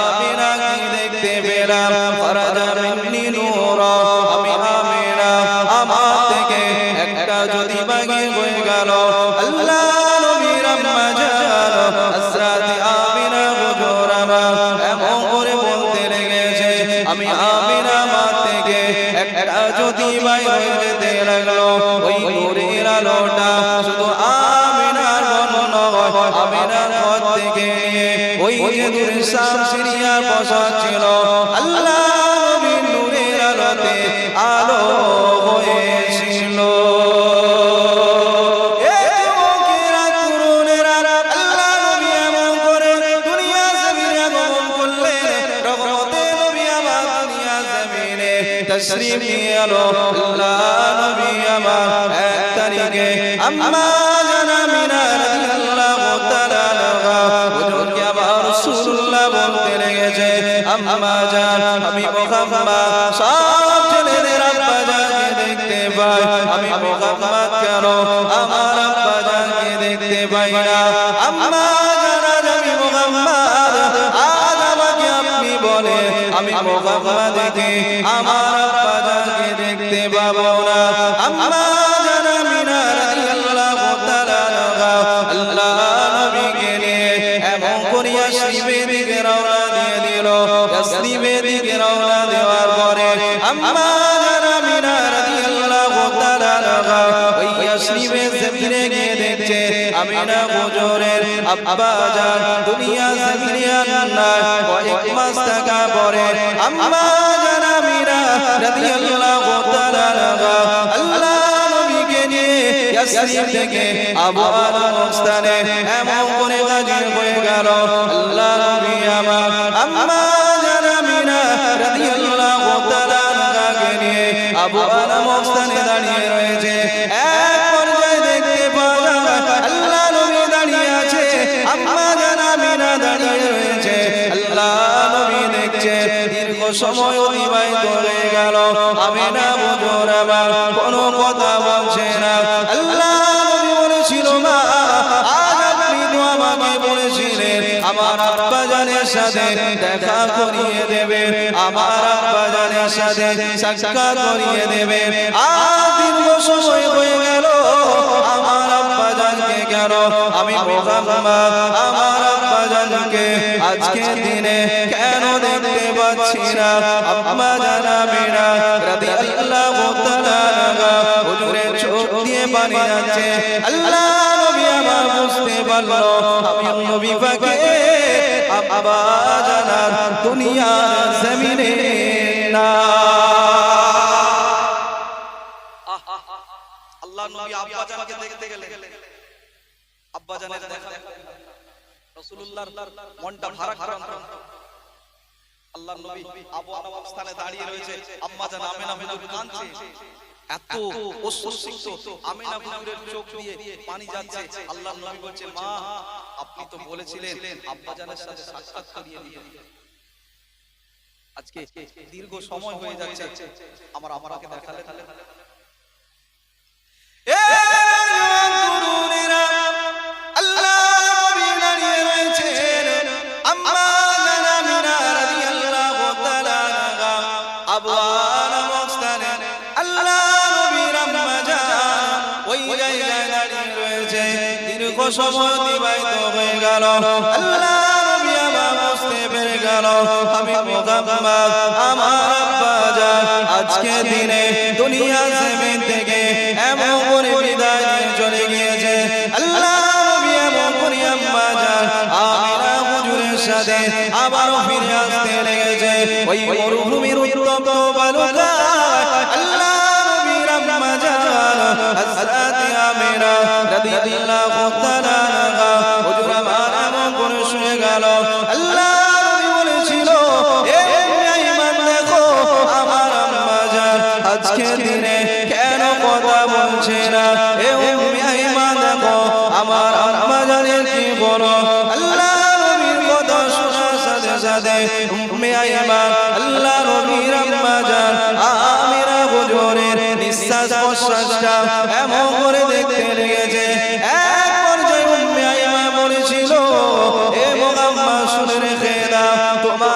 আমিনা কি দেখতে পেলাম ফারাজা মিন্নি নূরা আমি আমিনা আমার থেকে একটা জ্যোতি বাগিয়ে হয়ে গেল আল্লাহ নবীর আম্মা জান হযরত আমিনা হুজুরামা এমন করে বলতে লেগেছে আমি আমিনা আমার থেকে একটা জ্যোতি বাগিয়ে যেতে লাগলো ওই নূরের আলোটা শুধু আমিনার নয় আমিনার ঘর থেকে ওই যে দূরে শামসিয়া বসা ছিল আল্লাহ নবীর নূরের আলোতে আলো হয়েছিল তশরীফ নিয়ে এলো আল্লাহ নবী আমার এক তারিখে আম্মা জানা আমিনা রাদিয়াল্লাহু তাআলা আনহা হুজুরকে আবার রাসূলুল্লাহ বলতে লেগেছে আম্মা জান আমি মুহাম্মদ সব ছেলেদের আব্বা জানকে দেখতে পাই আমি মুহাম্মদ কেন আমার আব্বা জানকে দেখতে পাই না আম্মা জান আমি মুহাম্মদ আজ আমাকে আপনি বলে আমি মুহাম্মদকে আমার আব্বা জানকে দেখতে পাবো না আম্মা জান আমিনা রাদিয়াল্লাহু তাআলা আনহা আল্লাহ নবীকে নিয়ে এমন করিয়া ইয়াসরিবের দিকে রওনা দিয়ে দিল ইয়াসরিবের দিকে রওনা দেওয়ার পরে আম্মা জান আমিনা রাদিয়াল্লাহু তাআলা আনহা ওই ইয়াসরিবের জমিনে গিয়ে দেখছে আমিনা হুজুরের আব্বা জান দুনিয়া জমিনে নাই কয়েক মাস থাকা পরে আম্মা জান আমিনা রাদিয়াল্লাহু তাআলা আনহা আল্লাহ নবীকে নিয়ে ইয়াসরিব থেকে আবু আলম স্থানে এমন করে হাজির হয়ে গেল আল্লাহ নবী আমার আম্মা জান আমিনা রাদিয়াল্লাহু তাআলা আনহাকে নিয়ে আবু আলম স্থানে দাঁড়িয়ে রয়েছে এক পর্যায়ে দেখতে পাওয়া আল্লাহ নবী দাঁড়িয়ে আছে আম্মা জান আমিনা দাঁড়িয়ে রয়েছে আল্লাহ নবী দেখছে দীর্ঘ সময় অতিবাহিত হয়ে গেল আমিনা হুজুর আমার কোনো কথা বলছে না আল্লাহ নবী বলেছিল মা আজ আপনি তো আমাকে বলেছিলেন আমার আব্বা জানের সাথে দেখা করিয়ে দেবেন আমার আব্বা জানের সাথে সাক্ষাৎ করিয়ে দেবেন আজ দীর্ঘ সময় হয়ে গেল আমার আব্বা জানকে কেন আমি মুহাম্মদ আমার আব্বা জানকে আজকের দিনে কেন দেখতে পাচ্ছি না আম্মা জান আমিনা রাদিয়াল্লাহু তাআলা আনহা হুজুরের চোখ দিয়ে পানি যাচ্ছে আল্লাহ নবী আমার বুঝতে পারলো আমি নবী পাকে আব্বা জানার দুনিয়ার জমিনে না আল্লাহ নবী আব্বা জানকে দেখতে গেলেন আব্বা জানের দেখা রাসূলুল্লাহর মনটা ভারাক্রান্ত আল্লাহর নবী আবু আলম স্থানে দাঁড়িয়ে রয়েছে আম্মা জান আমিনা হুজুর কাঁদছে এত অস্বস্তিক্ত আমিনা হুজুরের চোখ দিয়ে পানি যাচ্ছে আল্লাহর নবী বলছে মা আপনি তো বলেছিলেন আব্বা জানের সাথে সাক্ষাৎ করিয়ে দিবেন আজকে দীর্ঘ সময় হয়ে যাচ্ছে আমার আমাকে দেখালেন সময় অতিবাহিত হয়ে গেল আল্লাহ নবী আমার বুঝতে পেরে গেল আমি মুহাম্মদ আমার আব্বা জান আজকে দিনে দুনিয়া জমিন থেকে এমন করে বিদায় নিয়ে চলে গিয়েছে আল্লাহ নবী এমন করে আম্মা জান আমিনা হুজুরের সাথে আবারও ফিরে আসতে লেগেছে ওই মরুভূমির উত্তপ্ত বালুকায় আল্লাহ নবীর আম্মা জান হযরত আমিনা রাদিয়াল্লাহু তাআলা আনহা হুজুর আমার এমন করে শুয়ে গেল আল্লাহ নবী বলেছিল এ ইমান দেখো আমার আম্মা জান আজকে দিনে কেন কথা বলছে না এ ইমান দেখো আমার আম্মা জানের কি বলো আল্লাহ নবীর কথা শোনার সাথে সাথে উম্মে আইমান আল্লাহ নবীর আম্মা জান আমিনা হুজুরের নিঃশ্বাস প্রশ্বাসটা এমন করে দেখতে লেগেছে এক পর্যায়ে উম্মে আইমান বলেছিল এ মুহাম্মদ শুনে রেখে দাও তোমার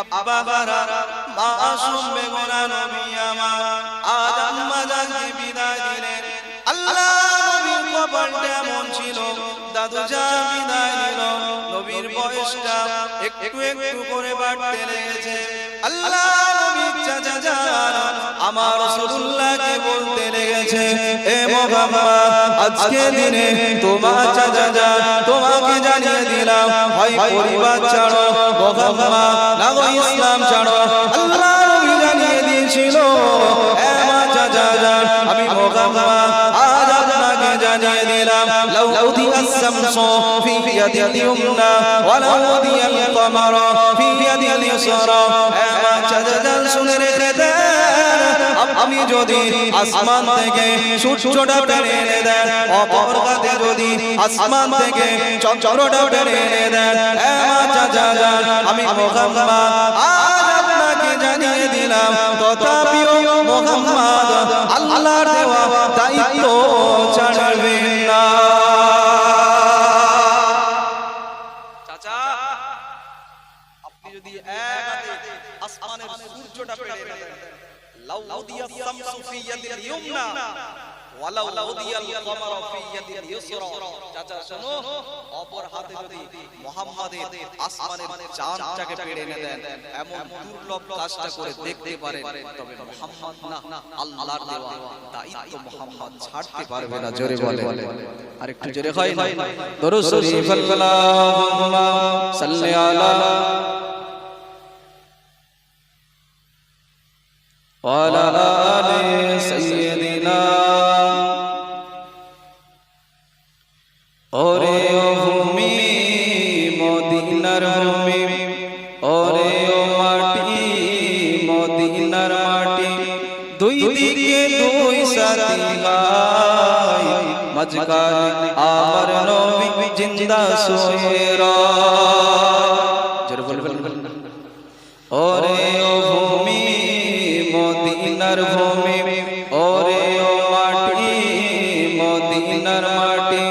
আব্বারা মাসুম বেগুনা নবী আমার আজ আম্মা জানকে বিদায় দিলেন। আল্লাহ নবীর কপালটা এমন ছিল, দাদু জান বিদায় নিল, নবীর বয়সটা একটু একটু করে বাড়তে লেগেছে। আল্লাহ নবীর চাচা জান আমার রাসূলুল্লাহকে বলতে লেগেছে, এ মুহাম্মদ আজকে দিনে তোমার চাচা জান তোমাকে জানিয়ে দিলাম, হয় পরিবার ছাড়ো মুহাম্মদ না গো ইসলাম ছাড়ো। আল্লাহ নবী জানিয়ে দিয়েছিল, এ আমার চাচা জান আমি মুহাম্মদ আজ আপনাকে জানিয়ে দিলাম, লাউ উদিয়াস শামসু ফি ইয়াদিল ইয়ুমনা ওয়া লাউ উদিয়াল কমারু ফি ইয়াদিল ইয়সরা। এ আমার চাচা জান শুনে রেখে দেন, আপনি যদি আসমান থেকে সূর্যটা টেনে এনে দেন, অপর হাতে যদি আসমান থেকে চন্দ্রটা টেনে এনে দেন, এ আমার চাচা জান আমি মুহাম্মদ আজ আপনাকে জানিয়ে দিলাম, তথাপিও মুহাম্মদ আল্লাহর দেওয়া দায়িত্ব ছাড়বেন না। চাচা আপনি যদি এক হাতে আসমানের সূর্যটা পেড়ে নেন, লাউ উদিয়াস শামসু ফি ইয়াদিল ইয়ুমনা ওয়া লাউ উদিয়াল কমারু ফি ইয়াদিল ইয়সরা। চাচা শোনো, অপর হাতে যদি মুহাম্মাদের আসমানের চাঁদটাকে পেড়ে এনে দেন, এমন দুর্লভ কাজটা করে দেখতে পারেন, তবে মুহাম্মদ না আল্লাহর দেওয়া দায়িত্ব মুহাম্মদ ছাড়তে পারবে না। জোরে বলে, আরেকটু জোরে হয় না দরুদ শরীফ আল্লাহুম্মা সাল্লি আলা ওয়ালা আলি সাইয়্যিদিনা। ওরে ও ভূমি মদিনার ভূমি, ওরে ও মাটি মদিনার মাটি, দুই দিকে দুই সাথী ভাই, মাঝখানে আমার নবী জিন্দা শুয়ে রয়। জোরে বলবেন, ওরে ও ভূমি মদিনার ভূমি, ওরে ও মাটি মদিনার মাটি,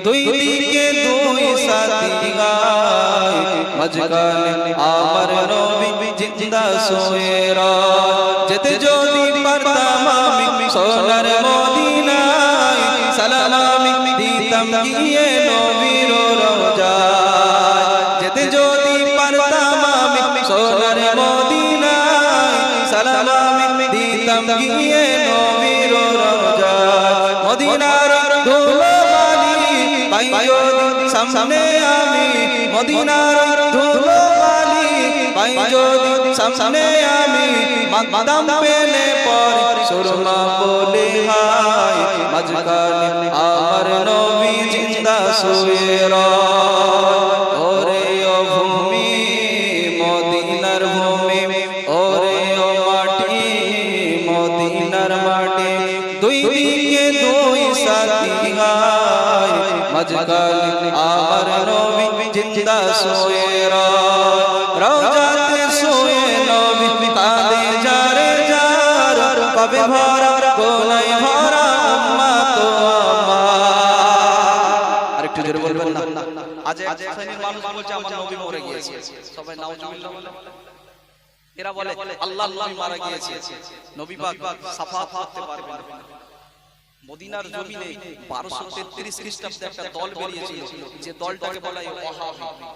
দুই দিকে দুই সাথী গায়, মাঝখানে আমার নবী জিন্দা শুয়ে রয়। যেতে যদি পারতাম আমি সোনার মদিনায়, সালাম আমি দিতাম গিয়ে নবীর রওজায়। যেতে যদি পারতাম আমি সোনার মদিনায়, সালাম আমি দিতাম গিয়ে নবীর রওজায়। মদিনার ধুলো বালি পাই যদি সামনে আমি, মদিনার ধুলো বালি পাই যদি সামনে আমি, মাদাম পেলে পর সুরমা বলে হায়, মাঝখানে আমার নবী জিন্দা শুয়ে রয়। ওরে ও ভূমি মদিনার ভূমি, ওরে ও মাটি মদিনার মাটি, দুই দিকে দুই সাথী গায়, মাঝখানে আমার নবী জিন্দা শুয়ে রয়। রওজাতে শুয়ে নবী কাঁদে যারে যার, পাবে ভরা গোনায় ভরা উম্মত আমার। আরেকটু জোরে বলবেন না। আজ এক শ্রেণীর মানুষ বলছে আমার নবী মরে গিয়েছে, সবাই নাউজুবিল্লাহ বলে। এরা বলে আল্লাহ নবী মারা গিয়েছে, নবী পাক সাফাত করতে পারবেন না। মদিনার জমিনে 1233 খ্রিস্টাব্দে একটা দল বেরিয়েছিল, যে দলটাকে বলা হয় ওয়াহাবি।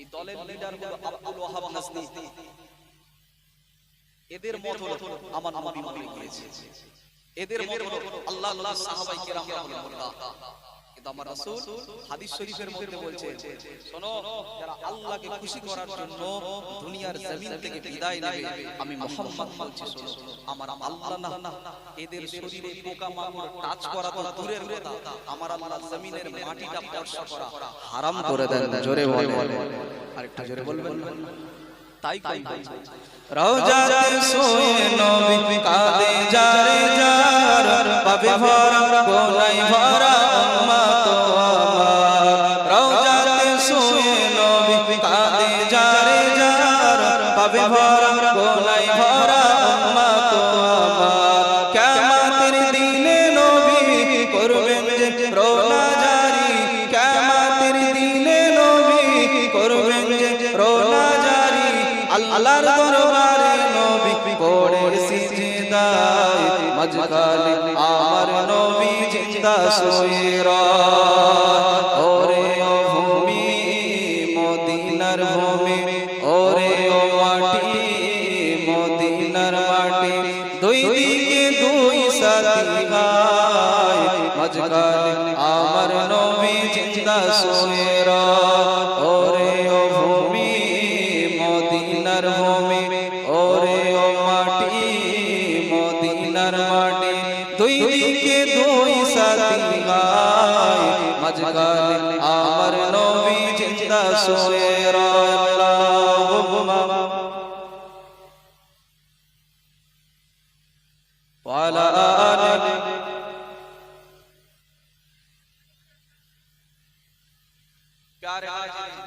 এই দলের লিডার হলো আব্দুল ওয়াহাব নাজনী। এদের মত হলো আমার নবী মরে গিয়েছে, এদের মত হলো আল্লাহ নবী সাহাবায়ে কেরামরা হলো মুর্দা। কিন্তু আমার রাসূল হাদিস শরীফের মধ্যে বলছে, শোনো, যারা আল্লাহকে খুশি করার জন্য দুনিয়ার জমিন থেকে বিদায় নেবে, আমি মুহাম্মদ বলছি, শোনো, আমার আল্লাহ না এদের শরীরে পোকামাকড় টাচ করা তো দূরের কথা, আমার আল্লাহ জমিনের মাটিটা স্পর্শ করা হারাম করে দেন। জোরে বলে, আরেকটু জোরে বলবেন। তাই কই রওজাতে শুয়ে নবী কাঁদে যারে যার, পাবে ভরা গোনায় ভরা উম্মত আমার। রওজাতে শুয়ে নবী কাঁদে যারে যার, পাবে মাঝখানে আমার নবী জিন্দা শুয়ে রয় ওরে ও ভূমি মদিনার ভূমি ওরে ও মাটি মদিনার মাটি দুই দিকে দুই সাথী গায় মাঝখানে আমার নবী জিন্দা শুয়ে রয় ওরে ও ভূমি মদিনার ভূমি ওরে ও মাটি মদিনার মাটি দুই দিকে দুই সাথী গায় মাঝখানে আমার নবী জিন্দা শুয়ে রয় আল্লাহুম্মা ওয়ালা আলি प्यारे हाजिरीन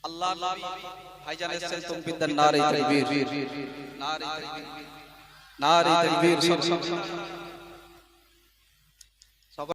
अल्लाह नबी भाईजान এসেছেন তুমবিদার নারে তাকবীর নারে তাকবীর নারে তাকবীর